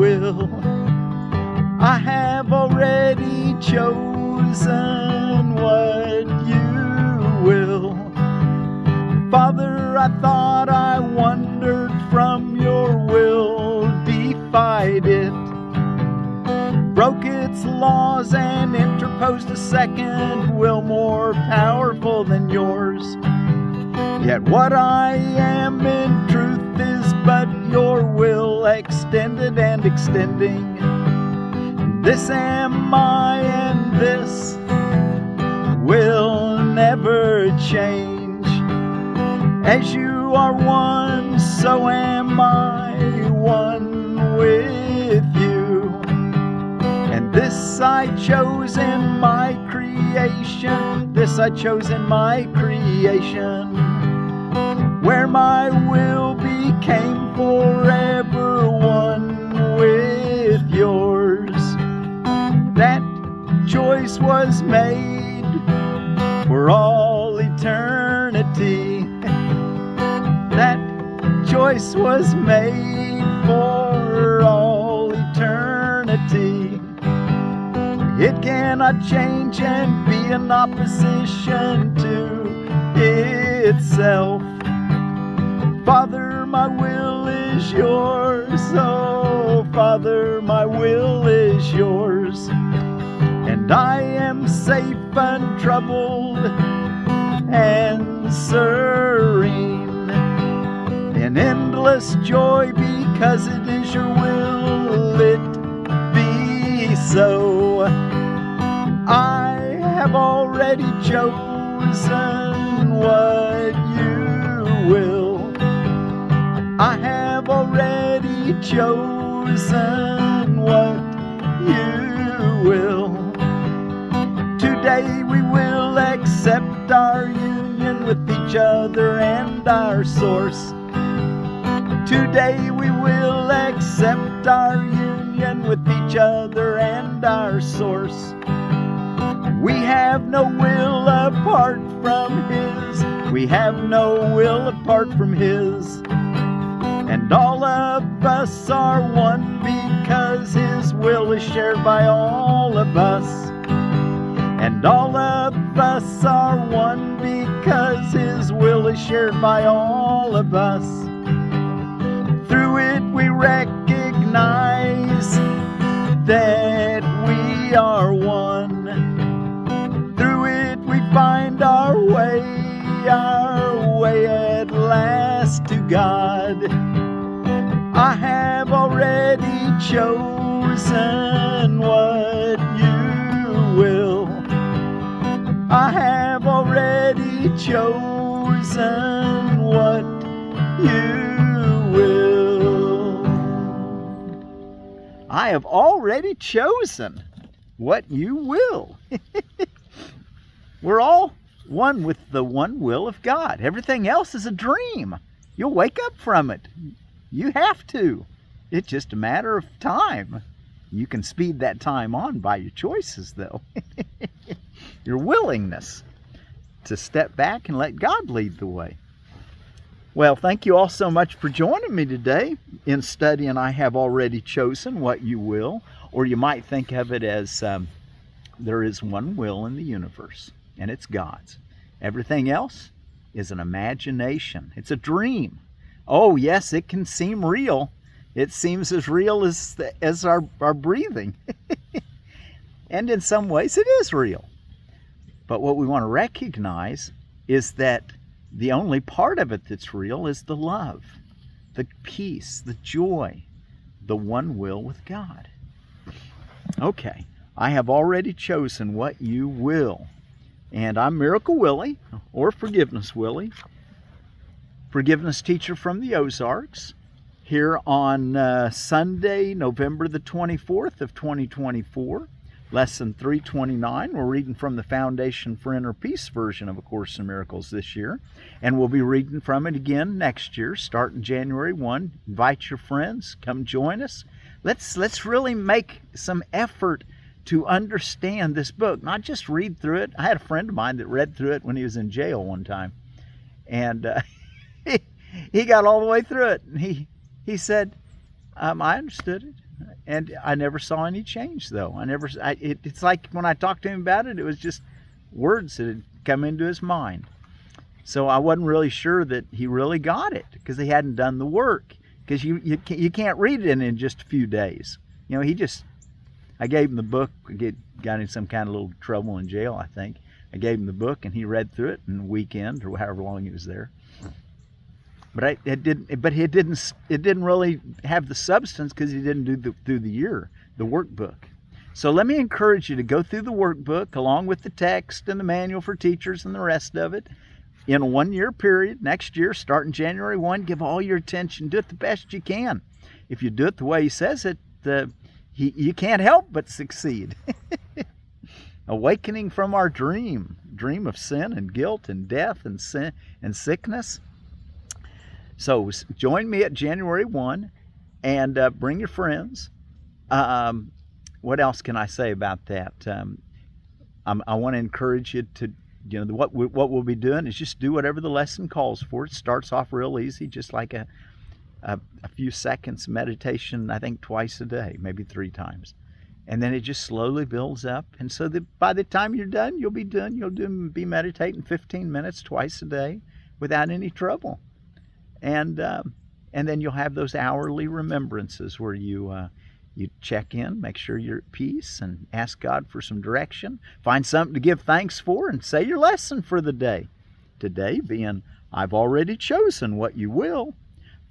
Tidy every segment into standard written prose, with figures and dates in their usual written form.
will. I have already chosen what you will. Father, I thought I wandered from your will, defied it, broke its laws and interposed a second will more powerful than yours. Yet what I am in truth is but your will extended and extending. This am I and this will never change. As you are one, so am I one with you. And this I chose in my creation, this I chose in my creation, where my will became forever one with yours. That choice was made for all eternity. That choice was made for all eternity. It cannot change and be in opposition to itself. Father, my will is yours. Oh, Father, my will is yours. And I am safe, untroubled, and serene, in endless joy, because it is your will, it be so. I have already chosen what you will. I have already chosen what you will. Today we will accept our union with each other and our source. Today we will accept our union with each other and our source. We have no will apart from His. We have no will apart from His. And all of us are one because His will is shared by all of us. And all of us are one because His will is shared by all of us. Through it we recognize that we are one. Through it we find our way at last to God. I have already chosen what you will. I have already chosen what you will. I have already chosen what you will. We're all one with the one will of God. Everything else is a dream. You'll wake up from it. You have to. It's just a matter of time. You can speed that time on by your choices, though. Your willingness to step back and let God lead the way. Well, thank you all so much for joining me today in studying I Have Already Chosen What You Will. Or you might think of it as there is one will in the universe, and it's God's. Everything else is an imagination. It's a dream. Oh, yes, it can seem real. It seems as real as our breathing. And in some ways, it is real. But what we want to recognize is that the only part of it that's real is the love, the peace, the joy, the one will with God. Okay, I have already chosen what you will. And I'm Miracle Willie, or Forgiveness Willie, forgiveness teacher from the Ozarks, here on Sunday, November the 24th of 2024, Lesson 329. We're reading from the Foundation for Inner Peace version of A Course in Miracles this year, and we'll be reading from it again next year, starting January 1. Invite your friends, come join us. Let's really make some effort to understand this book, not just read through it. I had a friend of mine that read through it when he was in jail one time, and he got all the way through it, and he said, I understood it, and I never saw any change, though. It's like when I talked to him about it, it was just words that had come into his mind. So I wasn't really sure that he really got it, because he hadn't done the work. Because you can't read it in just a few days. You know, I gave him the book. Got in some kind of little trouble in jail, I think. I gave him the book, and he read through it in a weekend or however long he was there. But it didn't really have the substance, because he didn't do through the year the workbook. So let me encourage you to go through the workbook along with the text and the manual for teachers and the rest of it in a 1 year period. Next year, starting January 1, give all your attention. Do it the best you can. If you do it the way he says it, you can't help but succeed. Awakening from our dream of sin and guilt and death and sin and sickness. So join me at January 1 and bring your friends. What else can I say about that? I want to encourage you to, what we'll be doing is just do whatever the lesson calls for. It starts off real easy, just like a few seconds meditation, I think twice a day, maybe 3 times. And then it just slowly builds up. And so that by the time you're done, you'll be done. You'll be meditating 15 minutes twice a day without any trouble. And then you'll have those hourly remembrances where you check in, make sure you're at peace, and ask God for some direction. Find something to give thanks for, and say your lesson for the day. Today being, I've already chosen what you will.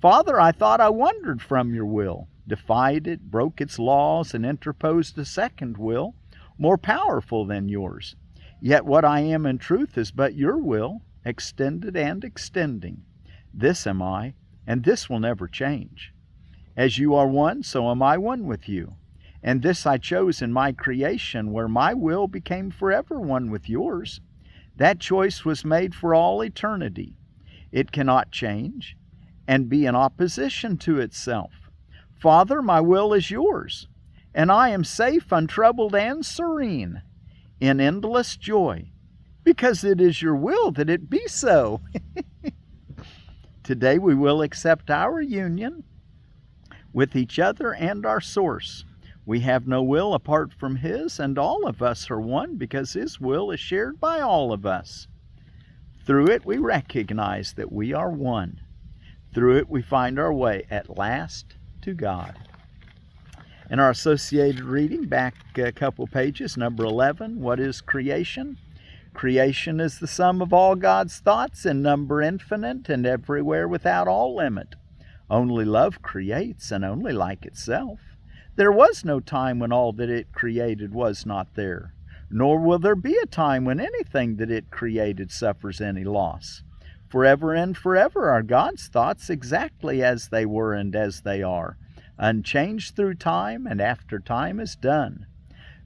Father, I thought I wandered from your will, defied it, broke its laws, and interposed a second will, more powerful than yours. Yet what I am in truth is but your will, extended and extending. This am I, and this will never change. As you are one, so am I one with you. And this I chose in my creation, where my will became forever one with yours. That choice was made for all eternity. It cannot change and be in opposition to itself. Father, my will is yours, and I am safe, untroubled, and serene, in endless joy, because it is your will that it be so. Today we will accept our union with each other and our source. We have no will apart from His, and all of us are one because His will is shared by all of us. Through it we recognize that we are one. Through it we find our way at last to God. In our associated reading, back a couple pages, number 11, what is creation? Creation is the sum of all God's thoughts, in number infinite and everywhere without all limit. Only love creates, and only like itself. There was no time when all that it created was not there, nor will there be a time when anything that it created suffers any loss. Forever and forever are God's thoughts exactly as they were and as they are, unchanged through time and after time is done.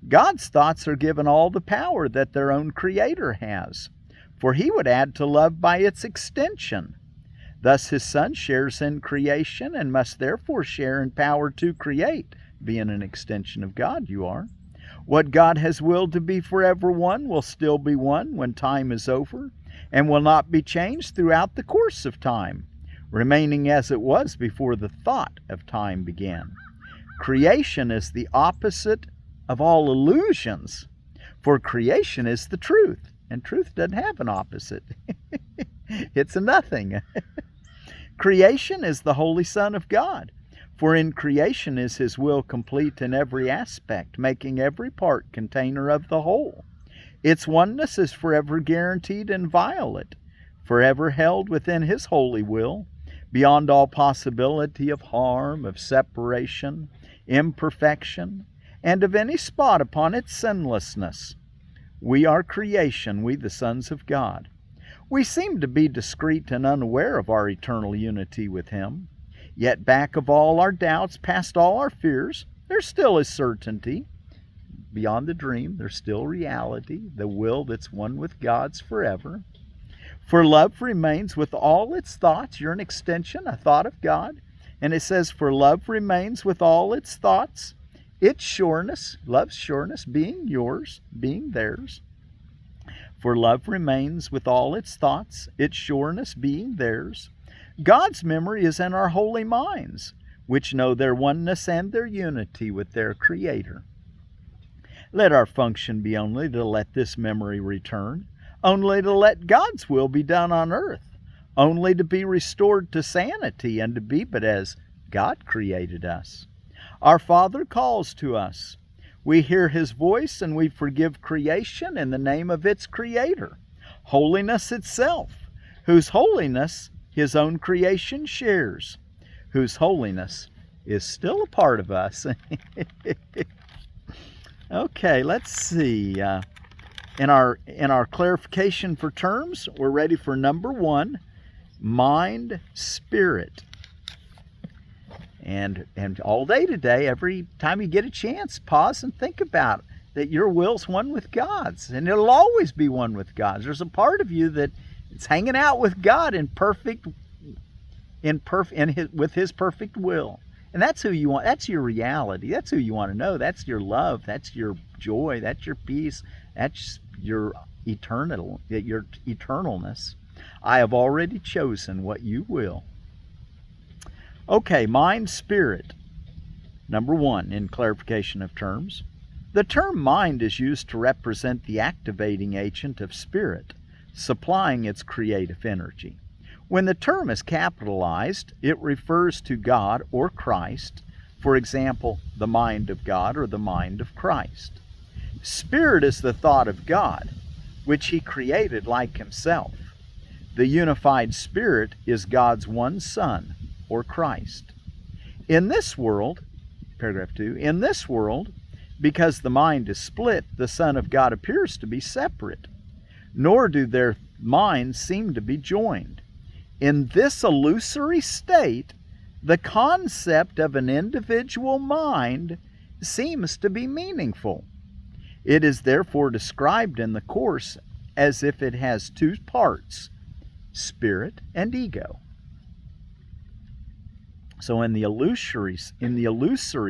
God's thoughts are given all the power that their own Creator has, for He would add to love by its extension. Thus His Son shares in creation and must therefore share in power to create, being an extension of God you are. What God has willed to be forever one will still be one when time is over, and will not be changed throughout the course of time, remaining as it was before the thought of time began. Creation is the opposite of all illusions, for creation is the truth, and truth doesn't have an opposite. It's a nothing. Creation is the Holy Son of God, for in creation is His will complete in every aspect, making every part container of the whole. Its oneness is forever guaranteed and inviolate, forever held within His holy will, beyond all possibility of harm, of separation, imperfection, and of any spot upon its sinlessness. We are creation, we the sons of God. We seem to be discreet and unaware of our eternal unity with Him. Yet back of all our doubts, past all our fears, there still is certainty. Beyond the dream, there's still reality, the will that's one with God's forever. For love remains with all its thoughts. You're an extension, a thought of God. And it says, for love remains with all its thoughts. Its sureness, love's sureness, being yours, being theirs. For love remains with all its thoughts, its sureness being theirs. God's memory is in our holy minds. which know their oneness and their unity with their Creator. Let our function be only to let this memory return, only to let God's will be done on earth, only to be restored to sanity and to be but as God created us. Our Father calls to us. We hear His voice and we forgive creation in the name of its Creator, holiness itself, whose holiness His own creation shares, whose holiness is still a part of us. Okay, let's see. In our clarification for terms, we're ready for number 1, mind, spirit. And all day today, every time you get a chance, pause and think about that your will's one with God's, and it'll always be one with God's. There's a part of you that is hanging out with God with His perfect will. And that's who you want. That's your reality. That's who you want to know. That's your love. That's your joy. That's your peace. That's your eternalness. I have already chosen what you will. Okay, mind, spirit. Number 1, in clarification of terms. The term mind is used to represent the activating agent of spirit, supplying its creative energy. When the term is capitalized, it refers to God or Christ, for example, the mind of God or the mind of Christ. Spirit is the thought of God, which He created like Himself. The unified Spirit is God's one Son, or Christ. In this world, paragraph 2, in this world, because the mind is split, the Son of God appears to be separate, nor do their minds seem to be joined. In this illusory state, the concept of an individual mind seems to be meaningful. It is therefore described in the Course as if it has 2 parts, spirit and ego. So in the illusory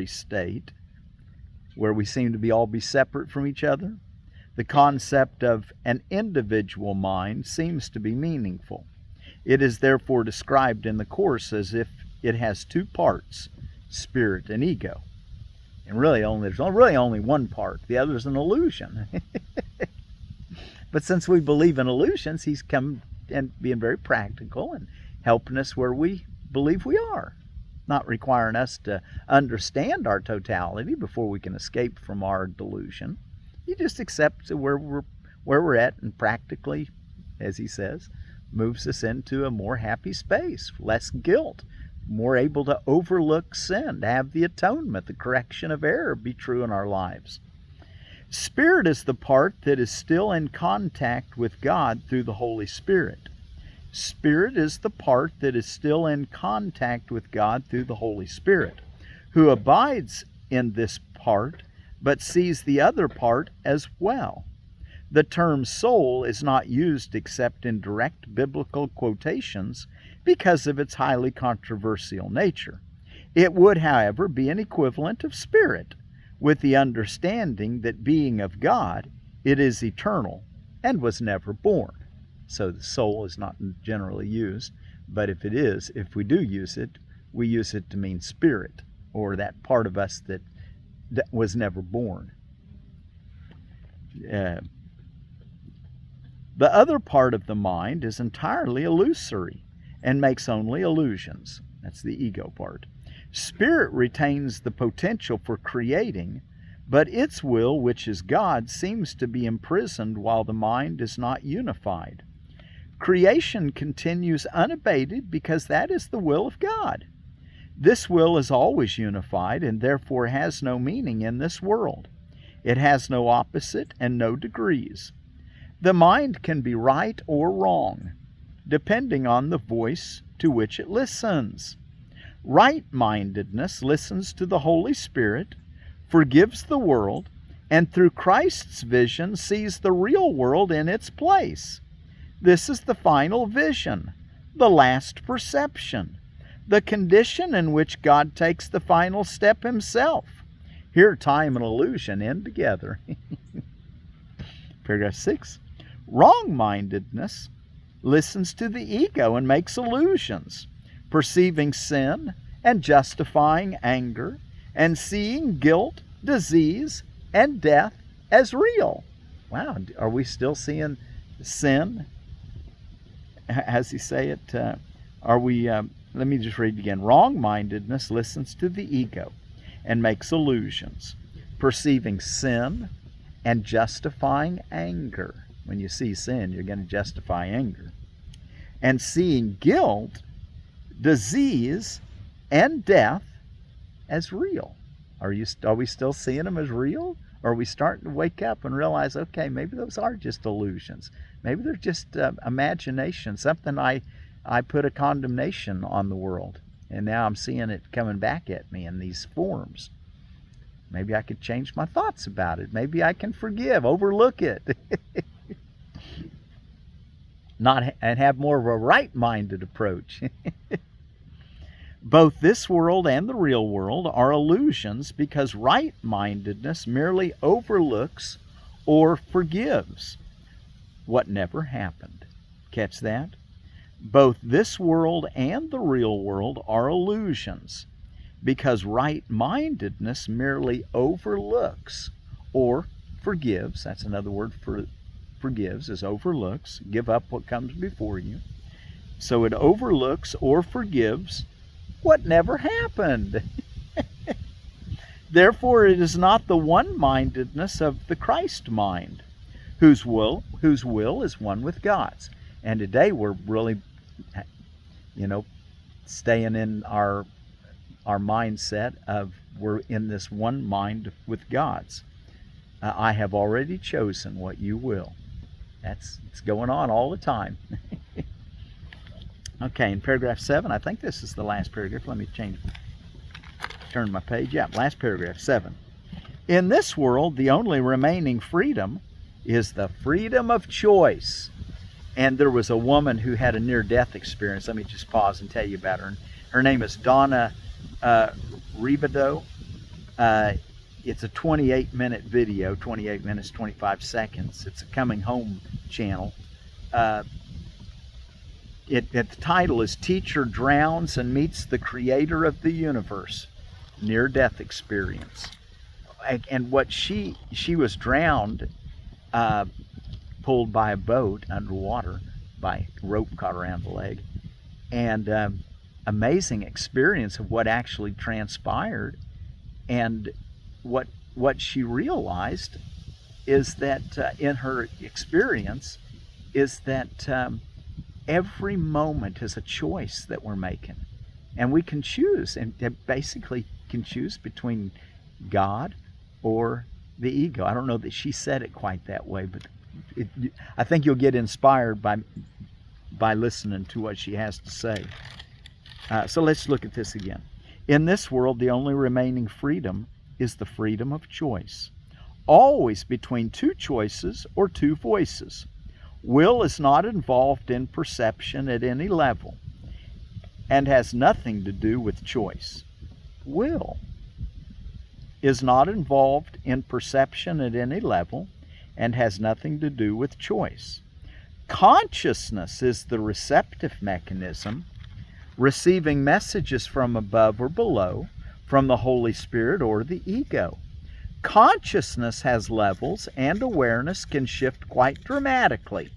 state, where we seem to all be separate from each other, the concept of an individual mind seems to be meaningful. It is therefore described in the Course as if it has 2 parts, spirit and ego. And there's really only one part. The other is an illusion. But since we believe in illusions, He's come and being very practical and helping us where we believe we are, not requiring us to understand our totality before we can escape from our delusion. He just accepts where we're at, and practically, as He says, moves us into a more happy space, less guilt, more able to overlook sin, to have the atonement, the correction of error be true in our lives. Spirit is the part that is still in contact with God through the Holy Spirit. Spirit is the part that is still in contact with God through the Holy Spirit, who abides in this part, but sees the other part as well. The term soul is not used except in direct biblical quotations because of its highly controversial nature. It would, however, be an equivalent of spirit, with the understanding that being of God, it is eternal and was never born. So the soul is not generally used, but if we do use it, we use it to mean spirit, or that part of us that was never born. The other part of the mind is entirely illusory and makes only illusions. That's the ego part. Spirit retains the potential for creating, but its will, which is God, seems to be imprisoned while the mind is not unified. Creation continues unabated because that is the will of God. This will is always unified and therefore has no meaning in this world. It has no opposite and no degrees. The mind can be right or wrong, depending on the voice to which it listens. Right-mindedness listens to the Holy Spirit, forgives the world, and through Christ's vision sees the real world in its place. This is the final vision, the last perception, the condition in which God takes the final step Himself. Here time and illusion end together. Paragraph 6. Wrong-mindedness listens to the ego and makes illusions, perceiving sin and justifying anger, and seeing guilt, disease, and death as real. Wow, are we still seeing sin? As he say it, are we, let me just read again. Wrong-mindedness listens to the ego and makes illusions, perceiving sin and justifying anger. When you see sin, you're going to justify anger. And seeing guilt, disease, and death as real. Are we still seeing them as real? Or are we starting to wake up and realize, okay, maybe those are just illusions. Maybe they're just imagination, something I put a condemnation on the world. And now I'm seeing it coming back at me in these forms. Maybe I could change my thoughts about it. Maybe I can forgive, overlook it. And have more of a right-minded approach. Both this world and the real world are illusions because right-mindedness merely overlooks or forgives what never happened. Catch that? Both this world and the real world are illusions because right-mindedness merely overlooks or forgives. That's another word for forgives, is overlooks. Give up what comes before you. So it overlooks or forgives what never happened. Therefore, it is not the one-mindedness of the Christ mind, whose will is one with God's. And today we're really, staying in our mindset of we're in this one mind with God's. I have already chosen what you will. It's going on all the time. Okay, in paragraph 7, I think this is the last paragraph. Let me turn my page. Yeah, last paragraph, 7. In this world, the only remaining freedom is the freedom of choice. And there was a woman who had a near-death experience. Let me just pause and tell you about her. Her name is Donna Ribadeau. It's a 28-minute video, 28 minutes, 25 seconds. It's a coming home channel. The title is Teacher Drowns and Meets the Creator of the Universe, Near-Death Experience. And what she was drowned, pulled by a boat underwater, by rope caught around the leg. And amazing experience of what actually transpired. And what she realized is that in her experience is that every moment is a choice that we're making, and we can choose, and basically can choose between God or the ego. I don't know that she said it quite that way, but I think you'll get inspired by listening to what she has to say. So let's look at this again. In this world, the only remaining freedom is the freedom of choice, always between two choices or two voices. Will is not involved in perception at any level and has nothing to do with choice. Will is not involved in perception at any level and has nothing to do with choice. Consciousness is the receptive mechanism, receiving messages from above or below, from the Holy Spirit or the ego. Consciousness has levels, and awareness can shift quite dramatically,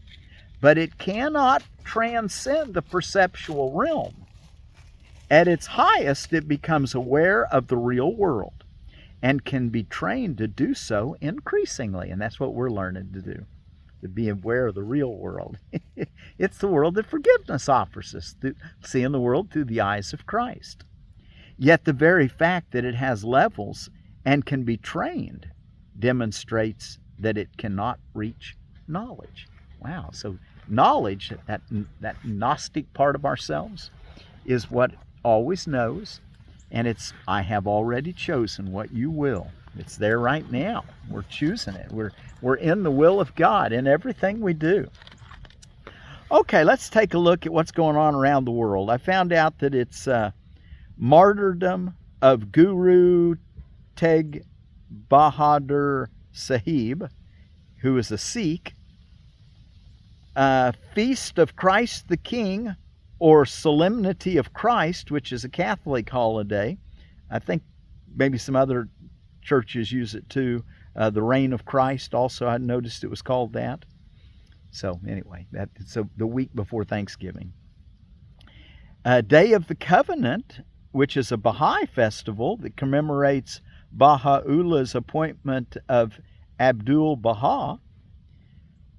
but it cannot transcend the perceptual realm. At its highest, it becomes aware of the real world and can be trained to do so increasingly. And that's what we're learning to do, to be aware of the real world. It's the world that forgiveness offers us, seeing the world through the eyes of Christ. Yet the very fact that it has levels and can be trained demonstrates that it cannot reach knowledge. Wow, so knowledge, that Gnostic part of ourselves, is what always knows, and it's, I have already chosen what you will. It's there right now. We're choosing it. We're in the will of God in everything we do. Okay, let's take a look at what's going on around the world. I found out that it's Martydom of Guru Tegh Bahadur Sahib, who is a Sikh. Feast of Christ the King or Solemnity of Christ, which is a Catholic holiday. I think maybe some other churches use it too. The Reign of Christ also, I noticed it was called that. So anyway, so the week before Thanksgiving. Day of the Covenant, which is a Bahai festival that commemorates Bahaullah's appointment of Abdul-Baha.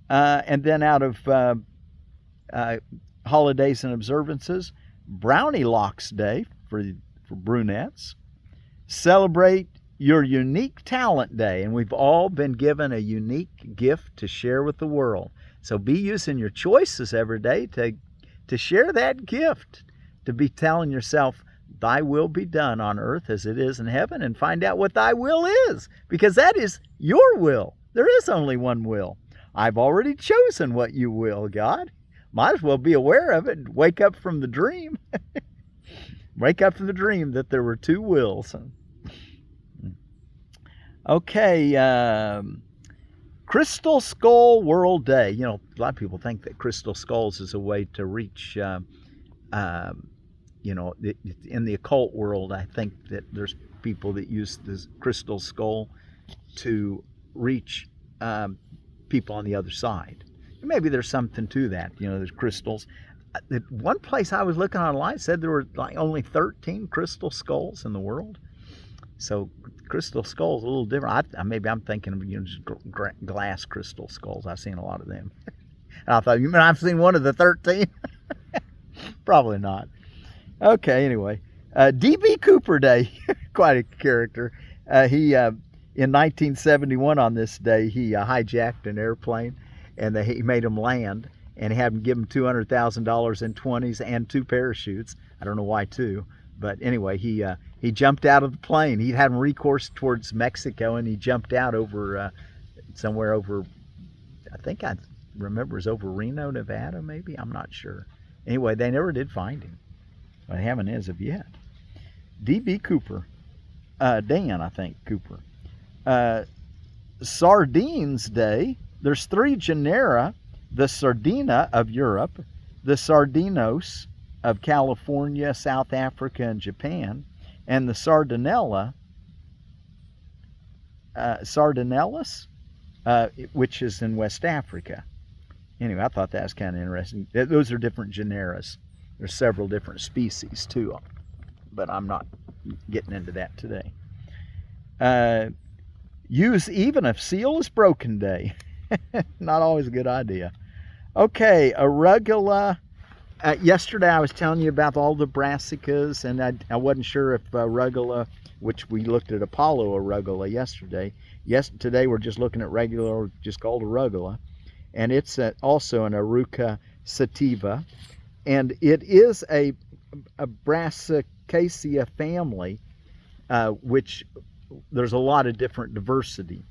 And then out of holidays and observances, Brownielocks Day for brunettes. Celebrate your unique talent day, and we've all been given a unique gift to share with the world. So be using your choices every day to share that gift, to be telling yourself, thy will be done on earth as it is in heaven, and find out what thy will is, because that is your will. There is only one will. I've already chosen what you will, God. Might as well be aware of it and wake up from the dream. Wake up from the dream that there were two wills. Okay, Crystal Skull World Day. You know, a lot of people think that crystal skulls is a way to reach, you know, in the occult world, I think that there's people that use this crystal skull to reach people on the other side. Maybe there's something to that. You know, there's crystals. One place I was looking online said there were like only 13 crystal skulls in the world. So crystal skulls a little different. Maybe I'm thinking of, you know, just glass crystal skulls. I've seen a lot of them. And I thought, you mean I've seen one of the 13? Probably not. Okay, anyway. D.B. Cooper Day. Quite a character. He in 1971 on this day, he hijacked an airplane, and he made him land, and he had him give him $200,000 in 20s and 2 parachutes. I don't know why 2. But anyway, he jumped out of the plane. He had him recourse towards Mexico, and he jumped out over somewhere over, I think I remember it was over Reno, Nevada, maybe. I'm not sure. Anyway, they never did find him. They haven't as of yet. D.B. Cooper. Dan, I think, Cooper. Sardines Day. There's 3 genera. The Sardina of Europe, the Sardinos of California, South Africa, and Japan, and the Sardinella, Sardinellus, which is in West Africa. Anyway, I thought that was kind of interesting. Those are different generas. There's several different species too, but I'm not getting into that today. Use even if seal is broken day. Not always a good idea. Okay, Arugula. Yesterday I was telling you about all the brassicas, and I wasn't sure if Arugula, which we looked at Apollo Arugula yesterday. Today we're just looking at regular, just called Arugula. And it's also an Aruca sativa. And it is a Brassicaceae family, which there's a lot of different diversity.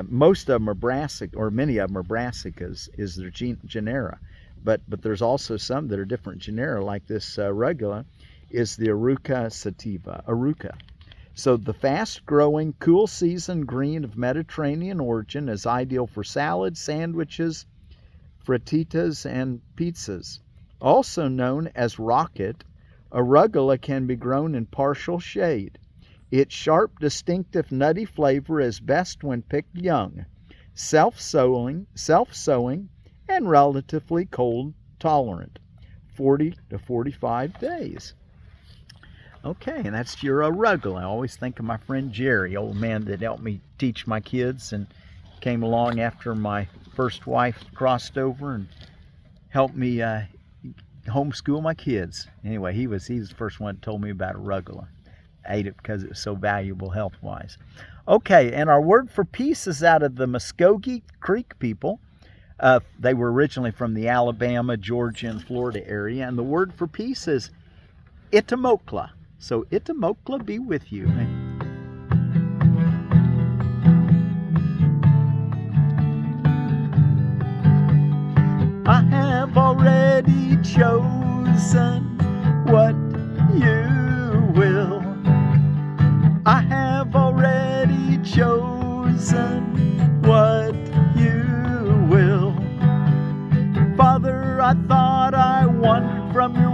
Most of them are brassic, or many of them are brassicas, is their genera. But there's also some that are different genera, like this Arugula is the Aruca sativa. Aruca. So the fast-growing, cool-season green of Mediterranean origin is ideal for salads, sandwiches, frittatas, and pizzas. Also known as rocket, Arugula can be grown in partial shade. Its sharp, distinctive, nutty flavor is best when picked young, self-sowing, and relatively cold tolerant, 40 to 45 days. Okay, and that's your Arugula. I always think of my friend Jerry, old man that helped me teach my kids and came along after my first wife crossed over and helped me homeschool my kids. Anyway, he was the first one that told me about Arugula. I ate it because it was so valuable health-wise. Okay, and our word for peace is out of the Muskogee Creek people. They were originally from the Alabama, Georgia, and Florida area, and the word for peace is Ittimokla. So Ittimokla be with you. I have already chosen what you will. I have already chosen what you will. Father, I thought I wandered from your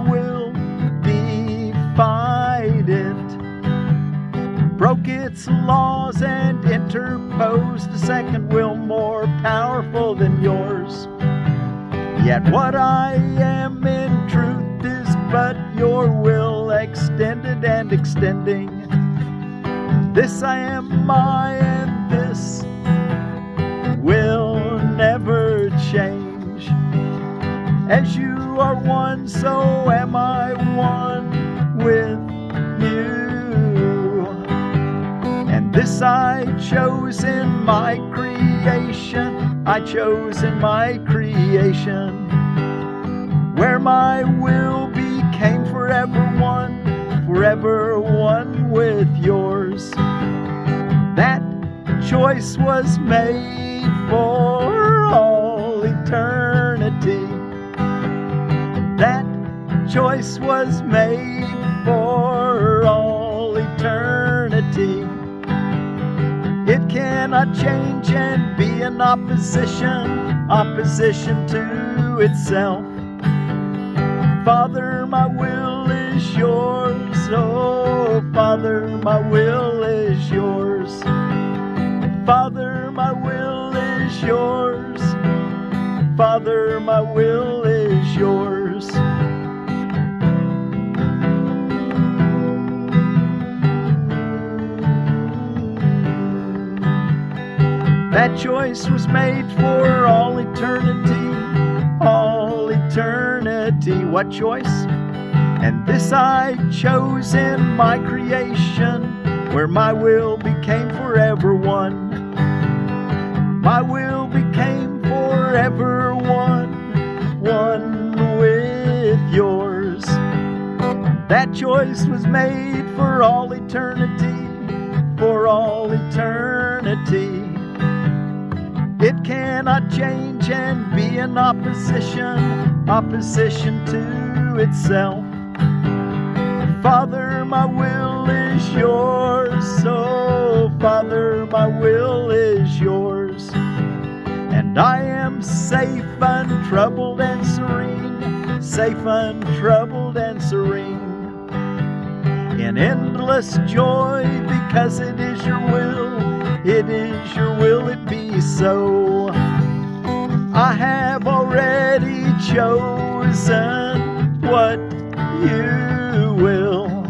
pause and interposed a second will more powerful than yours. Yet what I am in truth is but your will extended and extending. This I am I, and this will never change. As you are one, so am I one with you. And this I chose in my creation, I chose in my creation, where my will became forever one with yours. That choice was made for all eternity. That choice was made for all eternity. It cannot change and be in opposition to itself. Father, my will is yours. Oh, Father, my will is yours. Father, my will is yours. Father, my will is yours. That choice was made for all eternity, all eternity. What choice? And this I chose in my creation, where my will became forever one. My will became forever one with yours. That choice was made for all eternity, for all eternity. It cannot change and be in opposition to itself. Father, my will is yours. Oh, Father, my will is yours. And I am safe, untroubled, and serene, safe, untroubled, and serene, in endless joy, because it is your will, it is your will it be so. I have already chosen what you will.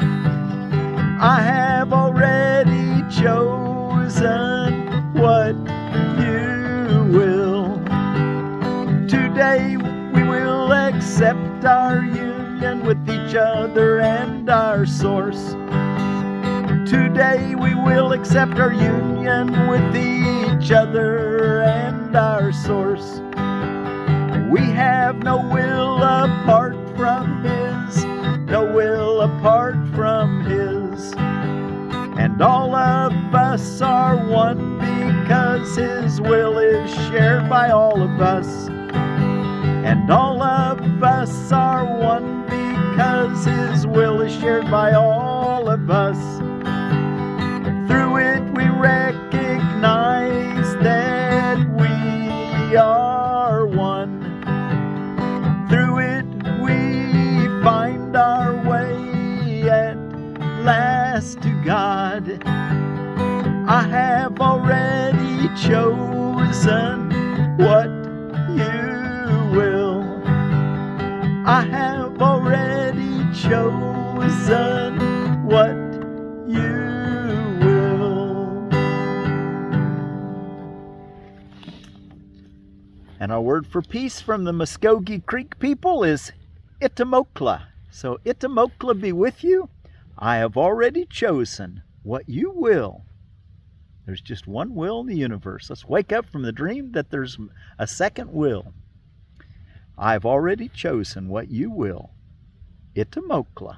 I have already chosen what you will. Today we will accept our union with each other and our source. Today we will accept our union with each other and our source. We have no will apart from His, no will apart from His. And all of us are one because His will is shared by all of us. And all of us are one because His will is shared by all of us. Through it we recognize that we are one. Through it we find our way at last to God. I have already chosen what you will. I have already chosen what you will. And our word for peace from the Muskogee Creek people is Ittimokla. So Ittimokla be with you. I have already chosen what you will. There's just one will in the universe. Let's wake up from the dream that there's a second will. I've already chosen what you will. Ittimokla.